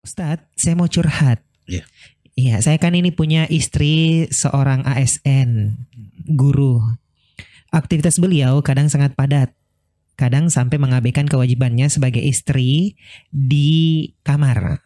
Ustadz, saya mau curhat. Iya. Iya, saya kan ini punya istri seorang ASN, guru. Aktivitas beliau kadang sangat padat. Kadang sampai mengabaikan kewajibannya sebagai istri di kamar.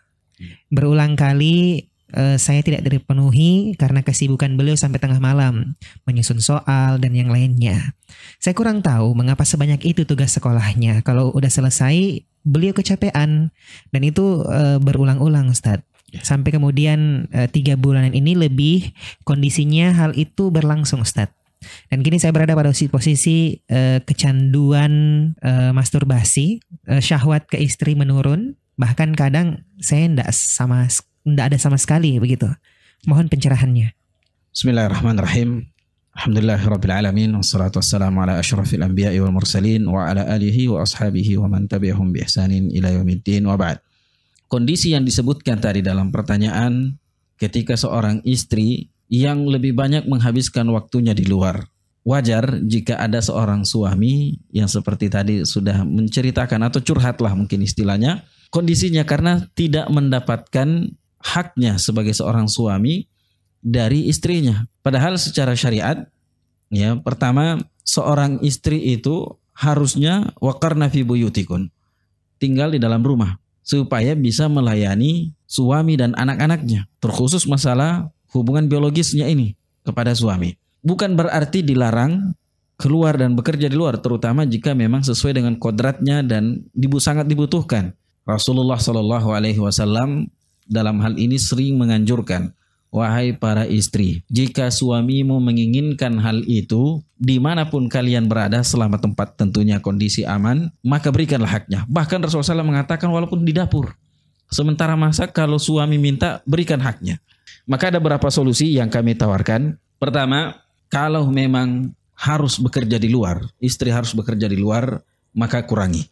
Berulang kali saya tidak terpenuhi karena kesibukan beliau sampai tengah malam, menyusun soal dan yang lainnya. Saya kurang tahu mengapa sebanyak itu tugas sekolahnya. Kalau udah selesai, beliau kecapean. Dan itu berulang-ulang, Ustadz. Sampai kemudian 3 bulanan ini lebih kondisinya hal itu berlangsung, Ustadz. Dan kini saya berada pada posisi kecanduan masturbasi, syahwat ke istri menurun. Bahkan kadang saya tidak ada sama sekali begitu. Mohon pencerahannya. Bismillahirrahmanirrahim. Alhamdulillahirabbil alamin wassalatu wassalamu ala asyrafil anbiya'i wal mursalin wa ala alihi wa ashabihi wa man tabi'ahum bi ihsanin ila yaumiddin wa ba'd. Kondisi yang disebutkan tadi dalam pertanyaan ketika seorang istri yang lebih banyak menghabiskan waktunya di luar. Wajar jika ada seorang suami yang seperti tadi sudah menceritakan atau curhatlah mungkin istilahnya, kondisinya karena tidak mendapatkan haknya sebagai seorang suami dari istrinya. Padahal secara syariat, ya, pertama seorang istri itu harusnya waqarna fi buyutikun, tinggal di dalam rumah supaya bisa melayani suami dan anak-anaknya. Terkhusus masalah hubungan biologisnya ini kepada suami. Bukan berarti dilarang keluar dan bekerja di luar, terutama jika memang sesuai dengan kodratnya dan sangat dibutuhkan. Rasulullah Shallallahu Alaihi Wasallam dalam hal ini sering menganjurkan, wahai para istri, jika suamimu menginginkan hal itu, dimanapun kalian berada selama tempat tentunya kondisi aman, maka berikanlah haknya. Bahkan Rasulullah SAW mengatakan walaupun di dapur, sementara masak kalau suami minta berikan haknya. Maka ada beberapa solusi yang kami tawarkan. Pertama, kalau memang harus bekerja di luar, istri harus bekerja di luar, maka kurangi.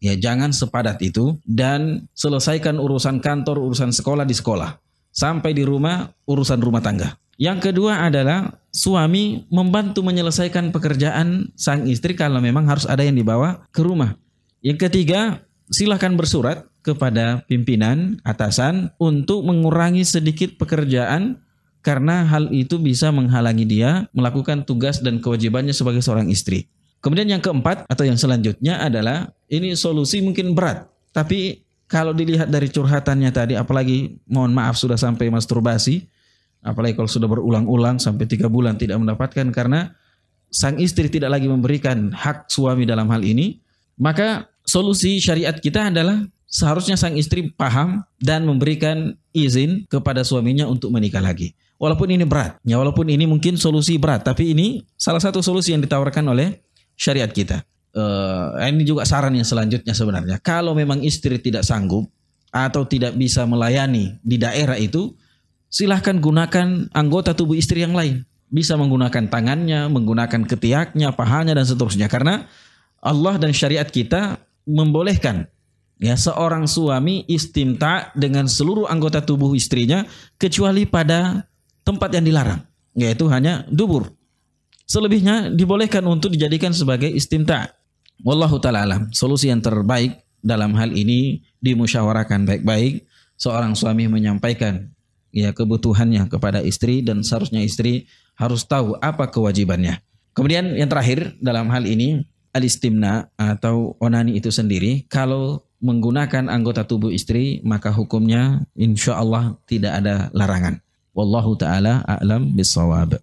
Ya, jangan sepadat itu dan selesaikan urusan kantor, urusan sekolah di sekolah. Sampai di rumah, urusan rumah tangga. Yang kedua adalah suami membantu menyelesaikan pekerjaan sang istri kalau memang harus ada yang dibawa ke rumah. Yang ketiga, silakan bersurat kepada pimpinan, atasan untuk mengurangi sedikit pekerjaan karena hal itu bisa menghalangi dia melakukan tugas dan kewajibannya sebagai seorang istri. Kemudian yang keempat atau yang selanjutnya adalah ini solusi mungkin berat, tapi kalau dilihat dari curhatannya tadi, apalagi mohon maaf sudah sampai masturbasi, apalagi kalau sudah berulang-ulang sampai 3 bulan tidak mendapatkan karena sang istri tidak lagi memberikan hak suami dalam hal ini, maka solusi syariat kita adalah seharusnya sang istri paham dan memberikan izin kepada suaminya untuk menikah lagi. Walaupun ini berat, ya walaupun ini mungkin solusi berat, tapi ini salah satu solusi yang ditawarkan oleh syariat kita. Ini juga saran yang selanjutnya sebenarnya. Kalau memang istri tidak sanggup atau tidak bisa melayani di daerah itu, silahkan gunakan anggota tubuh istri yang lain. Bisa menggunakan tangannya, menggunakan ketiaknya, pahanya dan seterusnya. Karena Allah dan syariat kita membolehkan ya seorang suami istimta dengan seluruh anggota tubuh istrinya kecuali pada tempat yang dilarang, yaitu hanya dubur. Selebihnya dibolehkan untuk dijadikan sebagai istimta. Wallahu ta'ala alam. Solusi yang terbaik dalam hal ini dimusyawarahkan baik-baik. Seorang suami menyampaikan ya kebutuhannya kepada istri dan seharusnya istri harus tahu apa kewajibannya. Kemudian yang terakhir dalam hal ini al-istimna atau onani itu sendiri, kalau menggunakan anggota tubuh istri maka hukumnya insya Allah tidak ada larangan. Wallahu ta'ala a'lam bissawab.